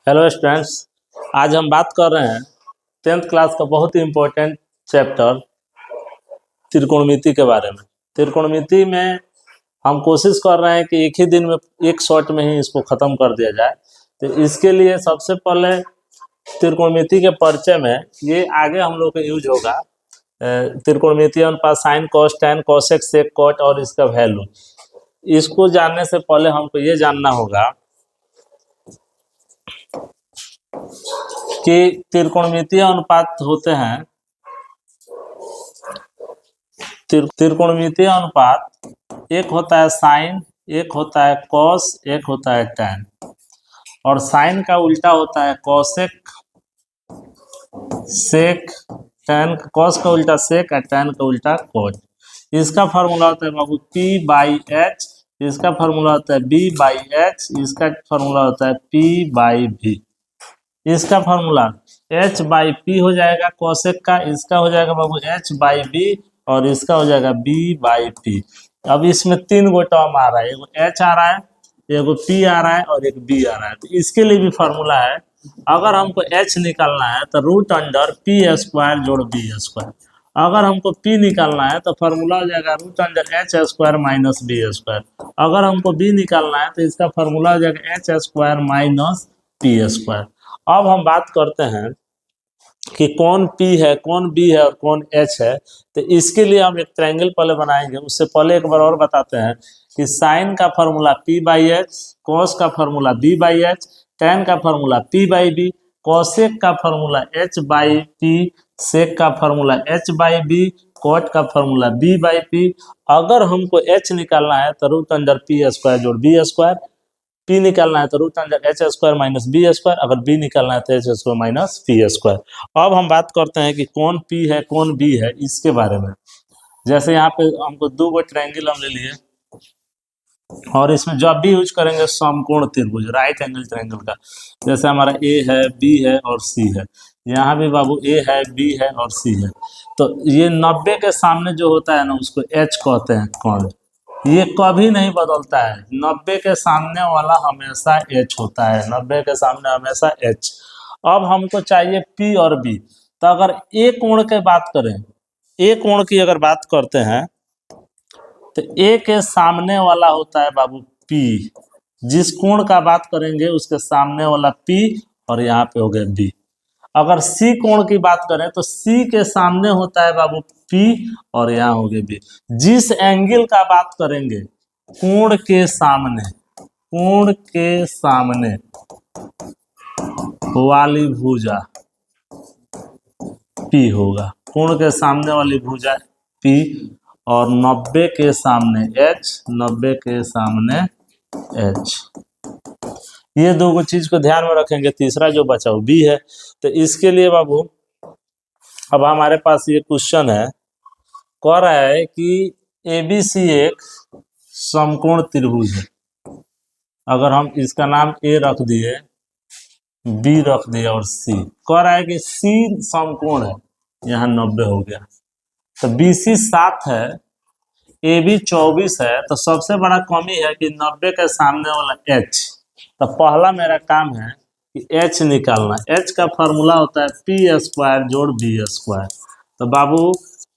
Hello students. आज हम बात कर रहे हैं 10th क्लास का बहुत ही इम्पोर्टेंट चैप्टर त्रिकोणमिति के बारे में। त्रिकोणमिति में हम कोशिश कर रहे हैं कि एक ही दिन में एक शॉट में ही इसको ख़त्म कर दिया जाए। तो इसके लिए सबसे पहले त्रिकोणमिति के परिचय में ये आगे हम लोग को यूज होगा। त्रिकोणमिति अनुपात sine cos tan cosec sec cot और इसका वैल्यू। इसको जानने से पहले हमको ये जानना होगा कि त्रिकोणमितीय अनुपात होते हैं। त्रिकोणमितीय अनुपात एक होता है साइन, एक होता है कॉस, एक होता है टैन। और साइन का उल्टा होता है कॉसेक, सेक, टैन कॉस का उल्टा सेक और टैन का उल्टा कॉट। इसका फार्मूला होता है बाबू P/H, इसका फार्मूला होता है B/H, इसका फार्मूला होता है P/V। इसका फार्मूला H/P हो जाएगा कोसेक का, इसका हो जाएगा बाबू H/B और इसका हो जाएगा B/P। अब इसमें तीन गो टर्म आ रहा है, एगो H आ रहा है, एगो P आ रहा है और एक B आ रहा है। तो इसके लिए भी फार्मूला है। अगर हमको H निकालना है तो √P² जोड़ B²। अगर हमको P निकालना है तो फार्मूला हो जाएगा √H² - B²। अगर हमको B निकालना है तो इसका फार्मूला हो जाएगा H² - P²। अब हम बात करते हैं कि कौन P है, कौन B है और कौन H है। तो इसके लिए हम एक ट्रायंगल पहले बनाएंगे। उससे पहले एक बार और बताते हैं कि साइन का फार्मूला P/H, कॉस का फार्मूला B/H, टैन का फार्मूला P/B, कोसेक का फार्मूला H/P, सेक का फार्मूला H/B, कॉट का फार्मूला B/P। अगर हमको H निकालना है तो √P² जोड़ B²। P निकालना है तो √H² - B²। अगर B निकालना है तो H² - P²। अब हम बात करते हैं कि कौन P है, कौन B है इसके बारे में। जैसे यहाँ पे हमको दो गो ट्रायंगल हम ले लिए और इसमें जब भी यूज करेंगे समकोण त्रिभुज, राइट एंगल ट्रायंगल का। जैसे हमारा A है, B है और C है। यहाँ भी बाबू A है, B है और C है। तो ये 90 के सामने जो होता है ना उसको H कहते हैं कोण। ये कभी नहीं बदलता है। 90 के सामने वाला हमेशा H होता है। 90 के सामने हमेशा H। अब हमको चाहिए P और B। तो अगर A कोण की बात करें, A कोण की अगर बात करते हैं तो A के सामने वाला होता है बाबू P। जिस कोण का बात करेंगे उसके सामने वाला P और यहाँ पे हो गया B। अगर C कोण की बात करें तो C के सामने होता है बाबू P और यहाँ हो गया B। जिस एंगल का बात करेंगे कोण के सामने, कोण के सामने वाली भुजा P होगा। कोण के सामने वाली भुजा P और 90 के सामने H, 90 के सामने H। ये दो चीज को ध्यान में रखेंगे। तीसरा जो बचा वो B है। तो इसके लिए बाबू अब हमारे पास ये क्वेश्चन है, कह रहा है कि ABC एक समकोण त्रिभुज है। अगर हम इसका नाम A रख दिए, B रख दिए और C, कह रहा है कि C समकोण है। यहाँ 90 हो गया तो BC 7 है, AB 24 है। तो सबसे बड़ा कमी है कि 90 के सामने वाला H। तो पहला मेरा काम है कि H निकालना। H का फार्मूला होता है P² जोड़ B²। तो बाबू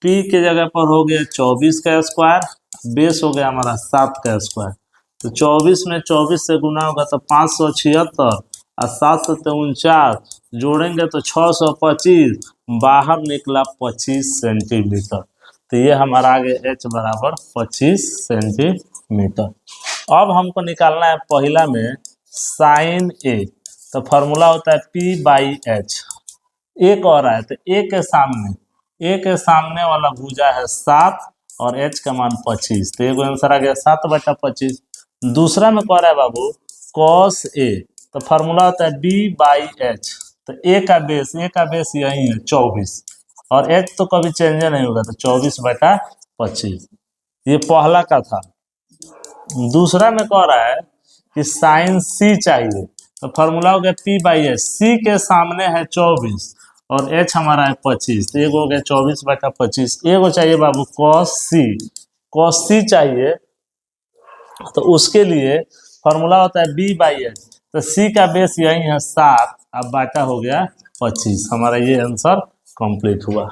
P के जगह पर हो गया 24 का स्क्वायर, बेस हो गया हमारा 7 का स्क्वायर। तो 24 में 24 से गुना होगा तो 576 और 7 से 49 जोड़ेंगे तो 625, बाहर निकला 25 सेंटीमीटर। तो ये हमारा आगे H बराबर 25 सेंटीमीटर। अब हमको निकालना है पहला में साइन A। तो फार्मूला होता है P/H। एक और है तो A के सामने वाला भुजा है 7 और H का मान 25। तो एक आंसर आ गया 7/25। दूसरा में कह रहा है बाबू cos A। तो फार्मूला होता है B/H। तो A का बेस यही है 24 और H तो कभी चेंज नहीं होगा। तो 24/25। ये पहला का था। दूसरा में कह रहा है कि साइन C चाहिए। तो फार्मूला हो गया P/H। C के सामने है 24 और H हमारा है 25। तो एक हो गया 24/25। एगो चाहिए बाबू cos C चाहिए। तो उसके लिए फार्मूला होता है B/H। तो सी का बेस यही है 7, अब बाटा हो गया 25। हमारा ये आंसर कंप्लीट हुआ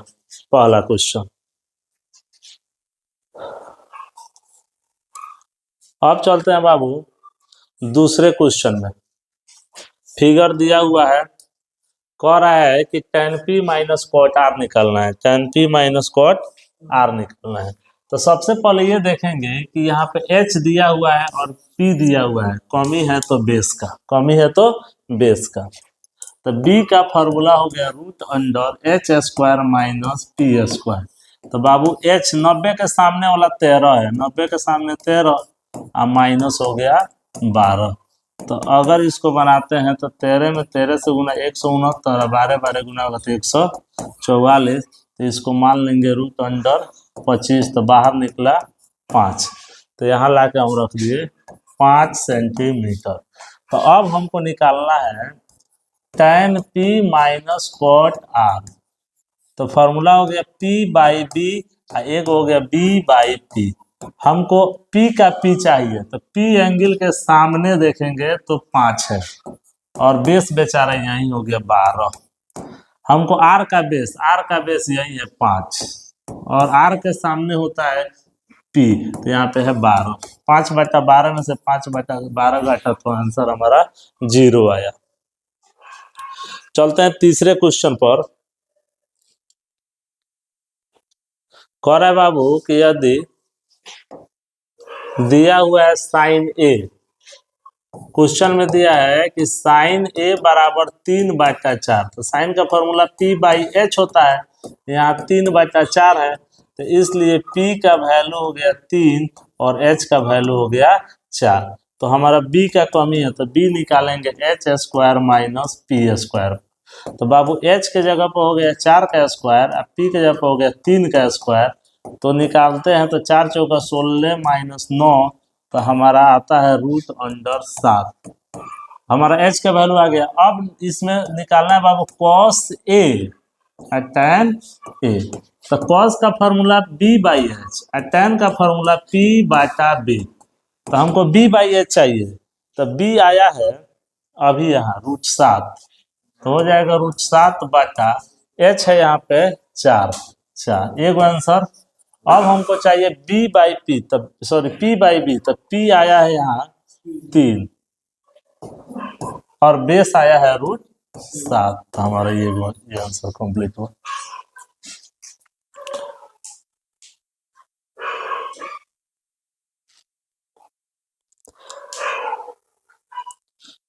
पहला क्वेश्चन। अब चलते हैं बाबू दूसरे क्वेश्चन में। फिगर दिया हुआ है, कह रहा है कि tan p minus cot R निकलना है, tan p minus cot R निकलना है। तो सबसे पहले ये देखेंगे कि यहाँ पे h दिया हुआ है और p दिया हुआ है, कमी है तो बेस का, कमी है तो बेस का। तो b का फॉर्मूला हो गया root under H square minus P square. तो बाबू h 90 के सामने वाला 13 है, 90 के सामने 13 और माइनस हो गया 12। तो अगर इसको बनाते हैं तो 13 में 13 से गुना 169, 12 12 गुना होगा तो 144। तो इसको मान लेंगे रूट अंडर 25, तो बाहर निकला 5। तो यहाँ ला के हम रख दिए 5 सेंटीमीटर। तो अब हमको निकालना है tan p minus cot R. तो फॉर्मूला हो गया p बाई बी, एक हो गया b बाई पी। हमको P का P चाहिए, तो P एंगल के सामने देखेंगे तो 5 है और बेस बेचारा यही हो गया 12। हमको R का बेस यही है 5 और R के सामने होता है P, तो यहाँ पे है 12। 5/12 में से 5/12 घटा तो आंसर हमारा 0 आया। चलते हैं तीसरे क्वेश्चन पर। कह रहा है बाबू कि यदि दिया हुआ है साइन ए, क्वेश्चन में दिया है कि साइन ए बराबर 3/4। तो साइन का फॉर्मूला P बाई एच होता है, यहाँ 3/4 है, तो इसलिए P का वैल्यू हो गया 3 और H का वैल्यू हो गया 4। तो हमारा B का कमी है, तो B निकालेंगे H square minus P square. तो बाबू H के जगह पर हो गया 4 का स्क्वायर और P के जगह पर हो गया 3 का स्क्वायर। तो निकालते हैं तो 4 चौका 16 माइनस 9, तो हमारा आता है रूट अंडर 7। हमारा h का वैल्यू आ गया। अब इसमें निकालना है बाबू cos a और tan a। तो cos का फॉर्मूला b बाई एच और tan का फॉर्मूला p बाटा b। तो हमको b बाई एच चाहिए, तो b आया है अभी यहाँ रूट 7, तो हो जाएगा रूट 7 बाटा h है यहाँ पे 4 एक आंसर। अब हमको चाहिए b बाई पी, तब सॉरी p बाई बी, तो p आया है यहाँ 3 और बेस आया है रूट 7। तो हमारा ये आंसर कंप्लीट हुआ।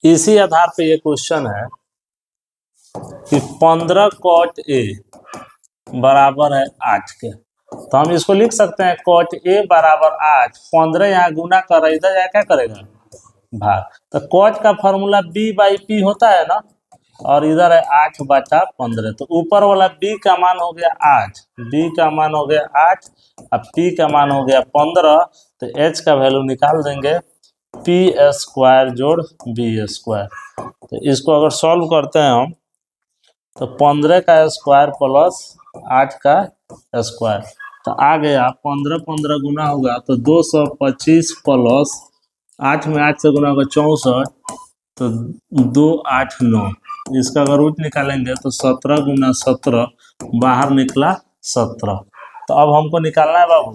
इसी आधार पे ये क्वेश्चन है कि 15 कॉट ए बराबर है 8 के। तो हम इसको लिख सकते हैं कॉट ए बराबर 8, 15 यहाँ गुना कर रहा है, इधर क्या करेगा भाग। तो कॉट का फॉर्मूला b बाई पी होता है ना, और इधर है 8/15। तो ऊपर वाला b का मान हो गया 8, b का मान हो गया 8 और p का मान हो गया 15। तो h का वैल्यू निकाल देंगे p स्क्वायर जोड़ b स्क्वायर। तो इसको अगर सॉल्व करते हैं हम, तो 15 का स्क्वायर प्लस 8 का स्क्वायर, तो आ गया 15 15 गुना होगा तो 225 प्लस 8 में 8 से गुना होगा 64, तो 2 8 9। इसका अगर रूट निकालेंगे तो 17 गुना 17, बाहर निकला 17। तो अब हमको निकालना है बाबू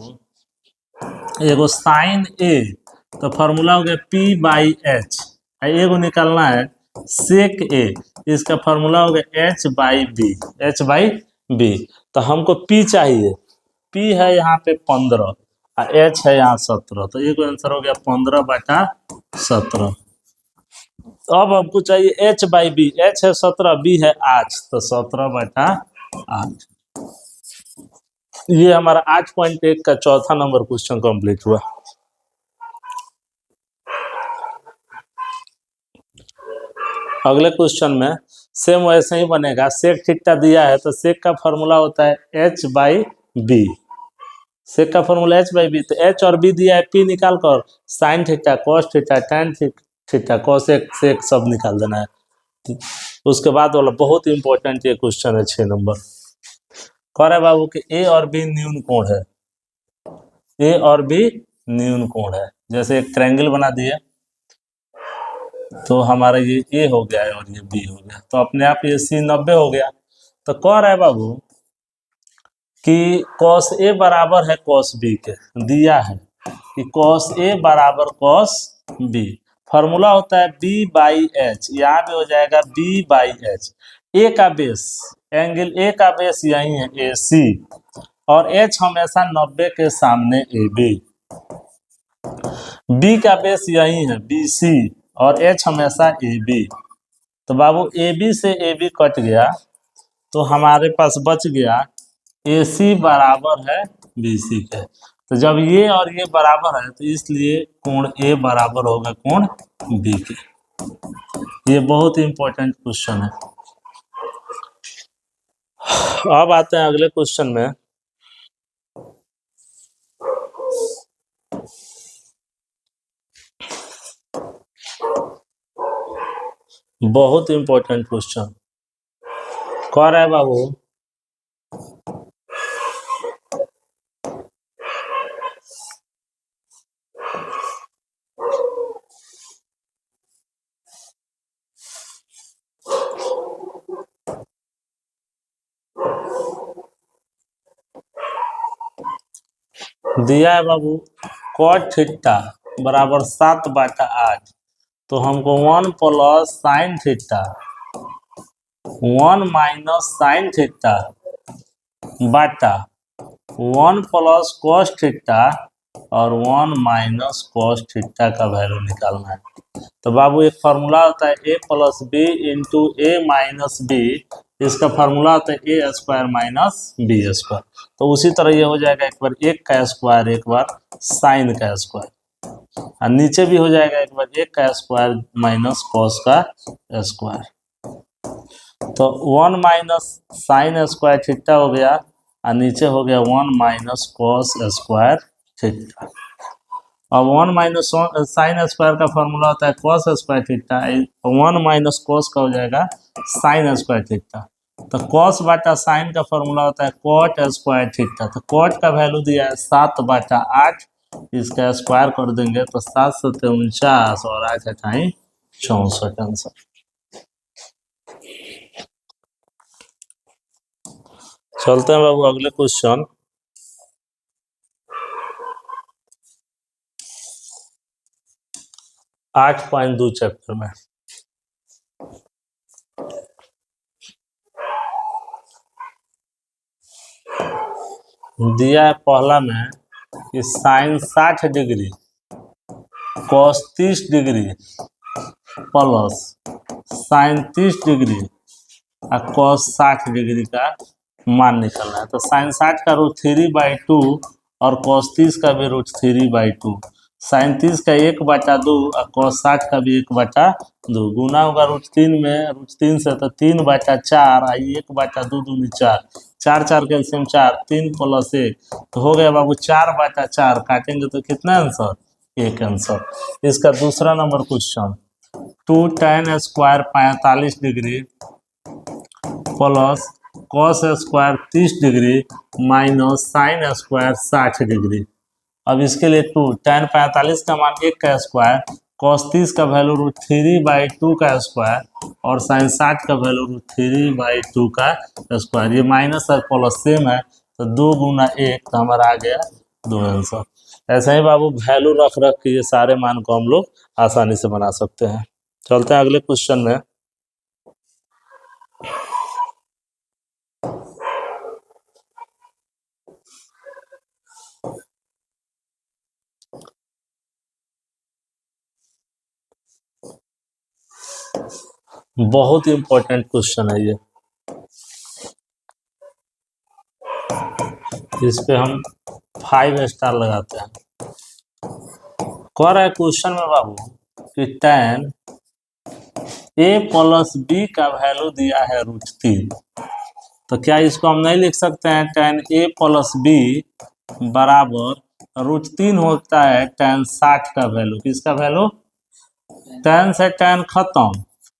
एगो साइन ए, तो फॉर्मूला हो गया p बाई एच। एगो निकालना है सेक ए, इसका फॉर्मूला हो गया h बाई बी। तो हमको p चाहिए, p है यहाँ पे 15 और h है यहाँ 17। तो एक आंसर हो गया 15/17। अब हमको चाहिए h बाई बी, h है 17, b है 8, तो 17/8। ये हमारा 8.1 का चौथा नंबर क्वेश्चन कंप्लीट हुआ। अगले क्वेश्चन में सेम वैसे ही बनेगा। सेक थीटा दिया है, तो सेक का फॉर्मूला होता है h बाई बी। सेक का फॉर्मूला h बाई बी, तो h और b दिया है, p निकाल कर sine theta cos theta tan theta cosec sec सब निकाल देना है। उसके बाद वाला बहुत इंपॉर्टेंट ये क्वेश्चन है 6 नंबर। कह रहे बाबू कि a और b न्यून कोण है, a और b न्यून कोण है। जैसे एक ट्रायंगल बना दिए, तो हमारा ये ए हो गया है और ये बी हो गया, तो अपने आप ये सी 90 हो गया। तो कह रहा है बाबू कि कॉस ए बराबर है कॉस बी के, दिया है कि कॉस ए बराबर कॉस बी। फॉर्मूला होता है बी बाई एच, यहाँ भी हो जाएगा बी बाई एच। ए का बेस, एंगल ए का बेस यही है ए सी, और एच हमेशा 90 के सामने ए बी। बी का बेस यही है बी सी, और एच हमेशा ए बी। तो बाबू ए बी से ए बी कट गया, तो हमारे पास बच गया ए सी बराबर है बी सी के। तो जब ये और ये बराबर है तो इसलिए कोण ए बराबर होगा कोण बी के। ये बहुत इंपॉर्टेंट क्वेश्चन है। अब आते हैं अगले क्वेश्चन में। बहुत इंपॉर्टेंट क्वेश्चन कह रहा है बाबू दिया है बाबू कॉट थीटा बराबर 7/8, तो हमको 1 plus sine theta 1 minus sine theta बाटा 1 प्लस कॉस थीटा और 1 माइनस कॉस थीटा का वैल्यू निकालना है। तो बाबू एक फार्मूला होता है a plus b into a minus b, इसका फार्मूला होता है a square minus b square. तो उसी तरह ये हो जाएगा एक बार एक का स्क्वायर एक बार साइन का स्क्वायर, और नीचे भी हो जाएगा एक बार एक का स्क्वायर माइनस कॉस का स्क्वायर। तो 1 माइनस साइन स्क्वायर थीटा हो गया, और नीचे हो गया 1 माइनस कॉस स्क्वायर थीटा। अब 1 माइनस साइन स्क्वायर का फॉर्मूला होता है cos square theta, 1 minus cos का हो जाएगा साइन स्क्वायर थीटा। तो कॉस बाटा साइन का फॉर्मूला होता है कॉट स्क्वायर थीटा। तो कॉट का वैल्यू दिया है 7/8, इसका स्क्वायर कर देंगे तो 7 7 49 और 8 8 64 आंसर। चलते हैं बाबू अगले क्वेश्चन। आठ पॉइंट 2 चैप्टर में दिया है पहला में कि sine 60 degree cos 30 degree plus sine 30 degree और कॉस 60 डिग्री का मान निकलना है। तो साइन 60 का रूट 3/2 और कॉस 30 का भी रूट 3/2। साइन 30 का 1/2 और कॉस 60 का भी 1/2 गुना होगा रूट 3 में, रूट 3 से तो 3/4 आई 1/2 दूनी 4, 4 4 कैल्सियम 4, 3 प्लस 1 तो हो गया बाबू 4/4। काटेंगे तो कितना आंसर? एक आंसर। इसका दूसरा number question 2 tan square 45 degree plus cos square 30 degree minus sine square 60 degree. अब इसके लिए 2 tan 45 का मान 1 का स्क्वायर, कॉस 30 का वैल्यू रूट 3/2 का स्क्वायर और साइन 60 का वैल्यू रूट 3/2 का स्क्वायर। ये माइनस और प्लस सेम है तो 2 गुना 1 तो हमारा आ गया 2 आंसर। ऐसे ही बाबू वैल्यू रख रख के ये सारे मान को हम लोग आसानी से बना सकते हैं। चलते हैं अगले क्वेश्चन में। बहुत इंपॉर्टेंट क्वेश्चन है ये, इस पे हम 5 स्टार लगाते हैं। कह रहा है क्वेश्चन में बाबू कि tan a प्लस बी का वैल्यू दिया है रूट 3, तो क्या इसको हम नहीं लिख सकते हैं tan a प्लस बी बराबर रूट 3 होता है tan 60 का वैल्यू। किसका वैल्यू? tan से tan खत्म,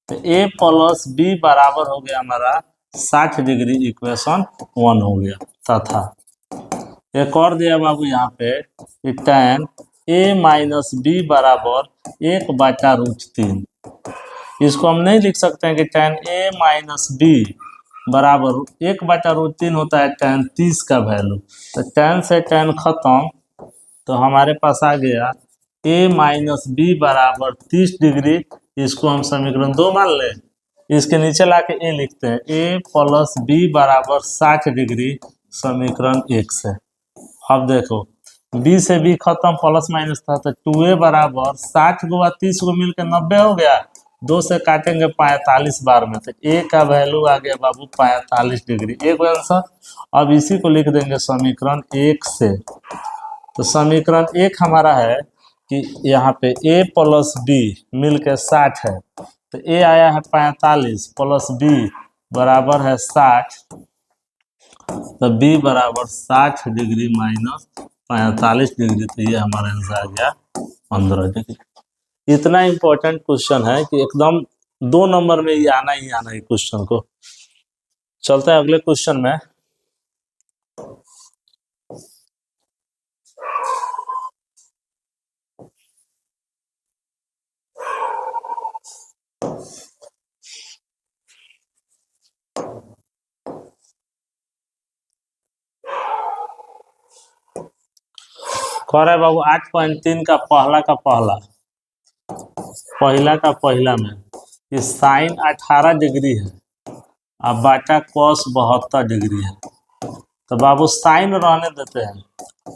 तो a प्लस बी बराबर हो गया हमारा 60 डिग्री, इक्वेशन 1 हो गया। तथा एक और दिया बाबू यहाँ पे कि tan a माइनस बी बराबर 1/√3। इसको हम नहीं लिख सकते हैं कि tan a माइनस बी बराबर 1/√3 होता है tan 30 का वैल्यू। तो tan से tan खत्म, तो हमारे पास आ गया a माइनस बी बराबर 30 डिग्री। इसको हम समीकरण 2 मान लें। इसके नीचे लाके a लिखते हैं, a प्लस बी बराबर 60 डिग्री, समीकरण 1 से। अब देखो b से b खत्म, प्लस माइनस था, तो 2a बराबर 60 गुणा 30 को मिलकर 90 हो गया। 2 से काटेंगे 45 बार में, तो a का वैल्यू आ गया बाबू 45 डिग्री। एक आंसर। अब इसी को लिख देंगे समीकरण 1 से। तो समीकरण 1 हमारा है कि यहाँ पे a प्लस बी मिलकर 60 है, तो a आया है 45 प्लस b बराबर है 60, तो b बराबर 60 डिग्री माइनस 45 डिग्री, तो ये हमारा आंसर आ गया 15 डिग्री। इतना इंपॉर्टेंट क्वेश्चन है कि एकदम 2 नंबर में ये आना ही आना है क्वेश्चन को। चलते हैं अगले क्वेश्चन में। कह रहा है बाबू 8.3 का पहला में ये साइन 18 डिग्री है, अब बाटा कॉस 72 डिग्री है। तो बाबू साइन रहने देते हैं।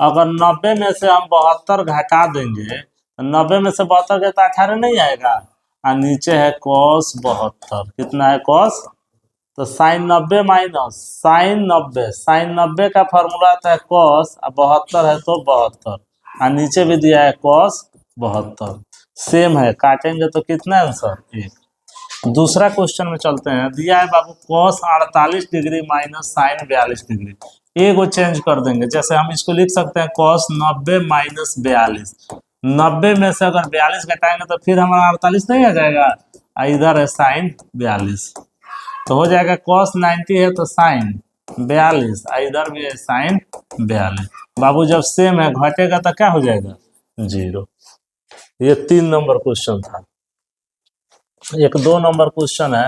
अगर 90 में से हम 72 घटा देंगे, तो 90 में से 72 गए तो 18 नहीं आएगा, और नीचे है कॉस 72। कितना है कॉस? तो साइन 90 माइनस साइन 90 का फॉर्मूला आता है कॉस, और 72 है तो 72, और नीचे भी दिया है कॉस 72। सेम है, काटेंगे तो कितना आंसर? 1। दूसरा क्वेश्चन में चलते हैं। दिया है बाबू cos 48 degree minus sine 42 degree. एक को चेंज कर देंगे, जैसे हम इसको लिख सकते हैं कॉस 90 माइनस 42। 90 में से अगर 42 घटाएंगे तो फिर हमारा 48 नहीं आ जाएगा, इधर है साइन 42, तो हो जाएगा कॉस 90 है तो साइन 42, इधर भी है साइन 42। बाबू जब सेम है घटेगा तो क्या हो जाएगा? 0। ये 3 नंबर क्वेश्चन था। एक 2 नंबर क्वेश्चन है,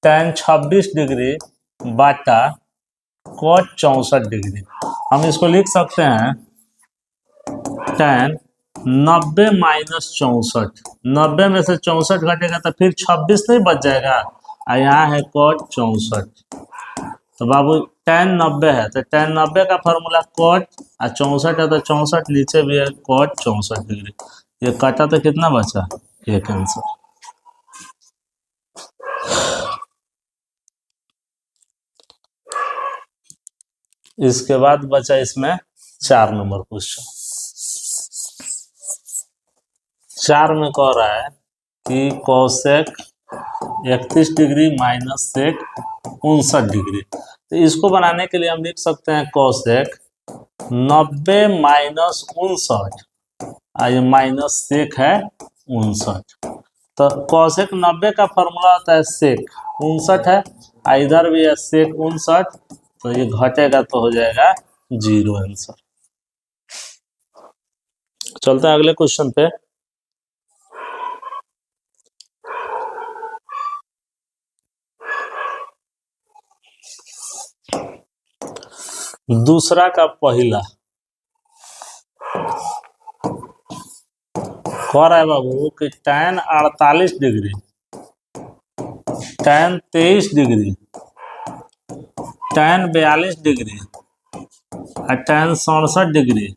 tan 26 डिग्री बाटा कॉट 64 डिग्री। हम इसको लिख सकते हैं tan 90 माइनस 64। 90 में से 64 घटेगा तो फिर 26 नहीं बच जाएगा, और यहाँ है कॉट 64। तो बाबू tan 90 है तो tan 90 का फॉर्मूला कॉट, और 64 है तो 64, नीचे भी है कॉट 64 डिग्री। ये काटा तो कितना बचा? 1 आंसर। इसके बाद बचा इसमें 4 नंबर क्वेश्चन। 4 में कह रहा है कि cosec 31 degree minus sec 59 degree. तो इसको बनाने के लिए हम लिख सकते हैं कोसेक 90 माइनस 59, ये माइनस सेक है 59। तो कोसेक 90 का फॉर्मूला होता है सेक 59 है, इधर भी है सेक 59, तो ये घटेगा तो हो जाएगा 0 आंसर। चलते हैं अगले क्वेश्चन पे। दूसरा का पहला कह रहा है बाबू कि tan 48 degree, tan 23 degree, tan 42 degree और tan 67 डिग्री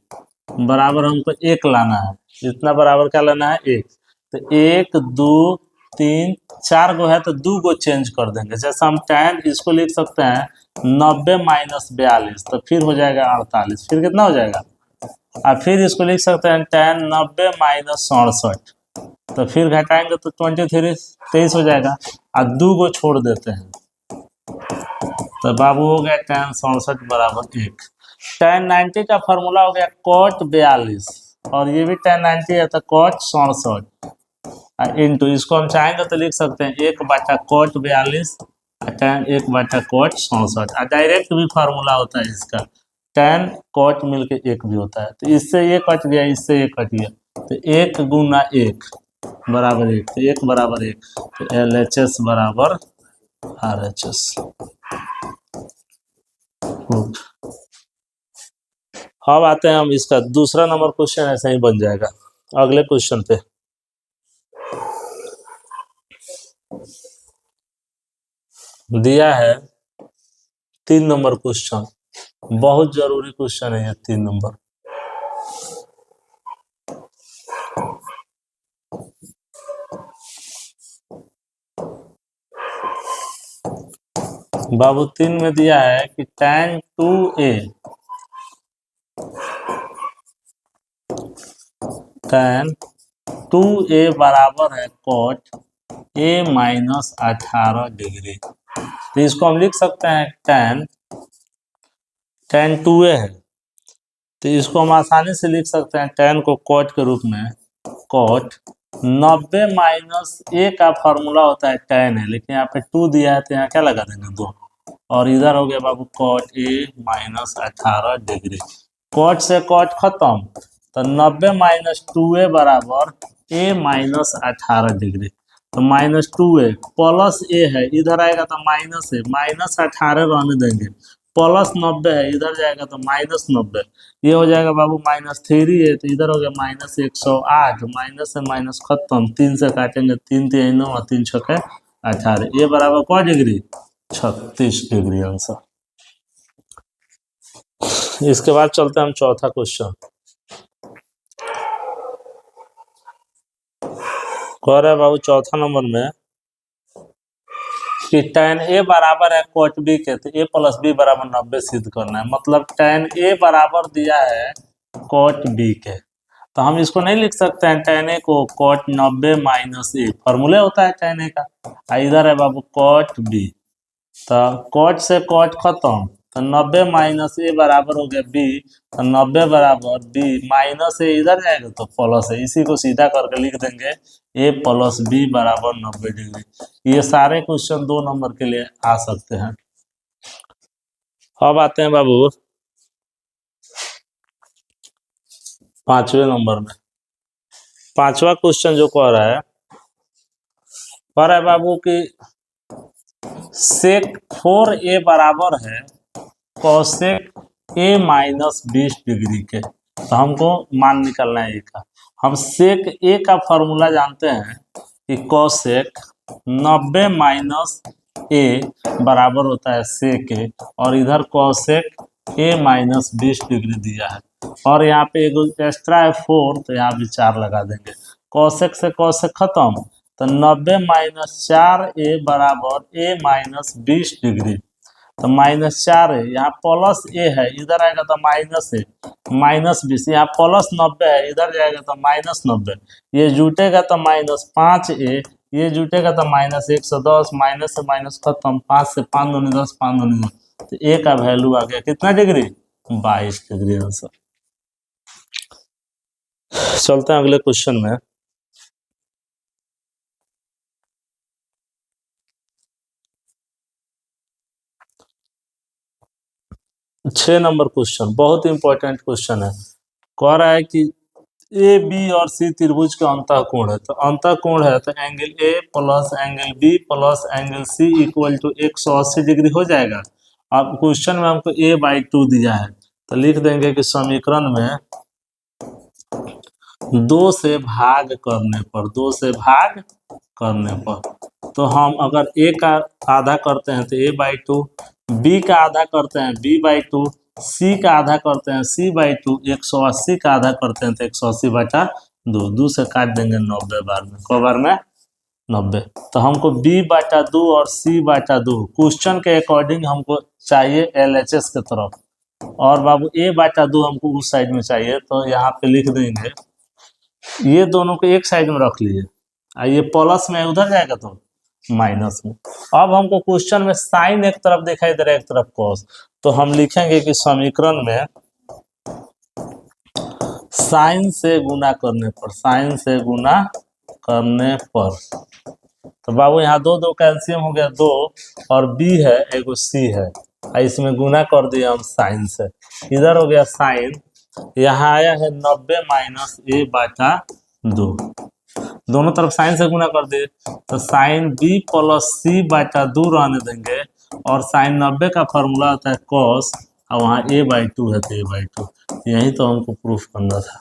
बराबर हमको 1 लाना है। इतना बराबर क्या लाना है? 1। तो 1 2 3 4 गो है तो 2 गो चेंज कर देंगे। जैसे हम tan इसको लिख सकते हैं 90 माइनस 42, तो फिर हो जाएगा 48, फिर कितना हो जाएगा? और फिर इसको लिख सकते हैं tan 90 माइनस 67, तो फिर घटाएंगे तो 23 हो जाएगा, और 2 गो छोड़ देते हैं, तो बाबू हो गया tan 67 बराबर 1। tan 90 का फॉर्मूला हो गया cot 42, और ये भी tan 90 है तो cot 67, इंटू इसको हम चाहेंगे तो लिख सकते हैं 1/cot 42 tan 1/cot 67, और डायरेक्ट भी फार्मूला होता है इसका, tan cot मिलके 1 भी होता है। तो इससे ये कट गया, इससे ये कट गया, तो 1 गुना 1 बराबर 1, तो 1 बराबर 1, तो LHS बराबर RHS। अब आते हैं हम इसका दूसरा नंबर क्वेश्चन, ऐसा ही बन जाएगा। अगले क्वेश्चन पे दिया है 3 नंबर क्वेश्चन, बहुत जरूरी क्वेश्चन है ये 3 नंबर। बाबू 3 में दिया है कि tan 2a बराबर है cot a माइनस 18 डिग्री। तो इसको हम लिख सकते हैं tan 2a है, तो इसको हम आसानी से लिख सकते हैं tan को cot के रूप में, cot 90 माइनस a का फॉर्मूला होता है tan है, लेकिन यहाँ पे 2 दिया है तो यहाँ क्या लगा देंगे 2, और इधर हो गया बाबू cot a minus 18 degree. cot से cot खत्म, तो 90 माइनस 2a बराबर a माइनस 18 डिग्री। तो माइनस 2a प्लस a है, इधर आएगा तो माइनस है, माइनस 18 रहने देंगे, प्लस 90 है, इधर जाएगा तो माइनस 90, ये हो जाएगा बाबू माइनस 3 है, तो इधर हो गया माइनस 108, माइनस से माइनस खत्म, 3 से काटेंगे, 3 3 9 3 6 18, ये बराबर कौ डिग्री, 36 डिग्री आंसर। इसके बाद चलते हैं हम चौथा क्वेश्चन। कह रहे हैं बाबू चौथा नंबर में कि tan a बराबर है cot b के, तो a प्लस b बराबर 90 सिद्ध करना है। मतलब tan a बराबर दिया है cot b के, तो हम इसको नहीं लिख सकते हैं tan a को cot 90 माइनस a, फॉर्मूले होता है tan a का। इधर है बाबू cot b, तो cot से cot खत्म, तो 90 माइनस a बराबर हो गया b, तो 90 बराबर b माइनस a इधर जाएगा तो प्लस है, इसी को सीधा करके लिख देंगे a प्लस b बराबर 90 डिग्री। ये सारे क्वेश्चन 2 नंबर के लिए आ सकते हैं। अब आते हैं बाबू 5वें नंबर में। 5वां क्वेश्चन जो कह रहा है बाबू कि sec 4a बराबर है cosec a माइनस 20 डिग्री के, तो हमको मान निकालना है a का। हम sec a का फॉर्मूला जानते हैं कि cosec 90 माइनस a बराबर होता है sec a, और इधर cosec a माइनस 20 डिग्री दिया है, और यहाँ पे एक एक्स्ट्रा है 4, तो यहाँ भी 4 लगा देंगे। cosec से cosec खत्म, तो 90 माइनस 4a बराबर a माइनस 20 डिग्री, तो माइनस 4 है, यहाँ प्लस a है, इधर आएगा तो माइनस है, माइनस 20, यहाँ प्लस 90 है, इधर जाएगा तो माइनस 90, ये जुटेगा तो माइनस 5a, ये जुटेगा तो माइनस 110, माइनस से माइनस खत्म, 5 से 5 दूनी 10, 5 दूनी 10, तो a का वैल्यू आ गया कितना डिग्री, 22 डिग्री आंसर। चलते हैं अगले क्वेश्चन में। छह नंबर क्वेश्चन बहुत इंपॉर्टेंट क्वेश्चन है। कह रहा है कि ए बी और सी त्रिभुज का अंतःकोण है, तो अंतःकोण है तो angle A plus angle B plus angle C equal to 180 degree हो जाएगा। अब क्वेश्चन में हमको a/2 दिया है, तो लिख देंगे कि समीकरण में 2 से भाग करने पर, 2 से भाग करने पर, तो हम अगर a का आधा करते हैं तो a/2, b का आधा करते हैं b/2, c का आधा करते हैं c/2, 180 का आधा करते हैं तो 180/2, 2 से काट देंगे 90 बार में, क बार में 90, तो हमको b/2 और c/2 क्वेश्चन के अकॉर्डिंग हमको चाहिए LHS के तरफ, और बाबू a/2 हमको उस साइड में चाहिए, तो यहाँ पे लिख देंगे ये दोनों को एक साइड में रख लीजिए, ये प्लस में उधर जाएगा तो माइनस में। अब हमको क्वेश्चन में साइन एक तरफ दिखाई दे रहा है, एक तरफ कॉस, तो हम लिखेंगे कि समीकरण में साइन से गुना करने पर, साइन से गुना करने पर, तो बाबू यहाँ 2 2 कैल्शियम हो गया 2, और b है एगो c है, इसमें गुना कर दिया हम साइन से, इधर हो गया साइन, यहाँ आया है 90 माइनस a/2, दोनों तरफ साइन से गुना कर दिए तो साइन बी प्लस सी बटा 2 रहने देंगे, और साइन 90 का फॉर्मूला होता है कॉस, और वहाँ a/2 है तो a/2, यही तो हमको प्रूफ करना था।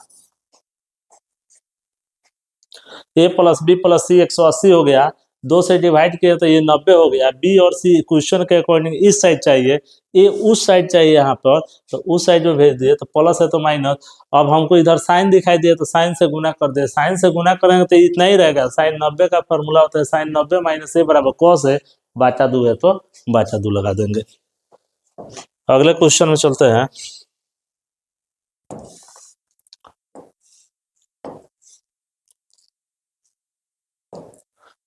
a प्लस बी प्लस सी 180 हो गया, 2 से डिवाइड किया तो ये 90 हो गया। बी और सी क्वेश्चन के अकॉर्डिंग इस साइड चाहिए, ए उस साइड चाहिए यहाँ पर, तो उस साइड में भेज दिए, तो प्लस है तो माइनस। अब हमको इधर साइन दिखाई दिया तो साइन से गुना कर दे, साइन से गुना करेंगे तो इतना ही रहेगा। साइन 90 का फॉर्मूला होता है साइन 90 माइनस ए बराबर कॉस है, बाटा 2 है तो बाटा 2 लगा देंगे। अगले क्वेश्चन में चलते हैं।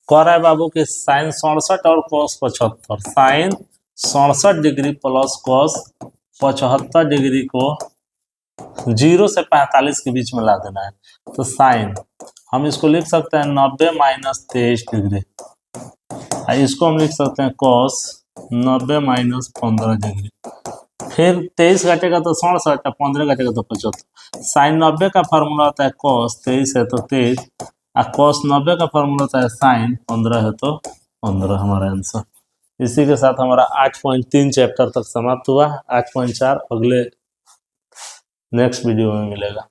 कह रहा है बाबू कि साइन 67 और cos 75, sine 67 degree plus cos 75 degree को 0 से 45 के बीच में ला देना है। तो साइन हम इसको लिख सकते हैं 90 माइनस 23 डिग्री, इसको हम लिख सकते हैं कॉस 90 माइनस 15 डिग्री। फिर 23 घटेगा तो 67, 15 घटेगा तो 75। साइन 90 का फॉर्मूला होता है कॉस, 23 है तो 23, और कॉस 90 का फॉर्मूला होता है साइन, 15 है तो 15 हमारा आंसर। इसी के साथ हमारा 8.3 चैप्टर तक समाप्त हुआ। 8.4 अगले नेक्स्ट वीडियो में मिलेगा।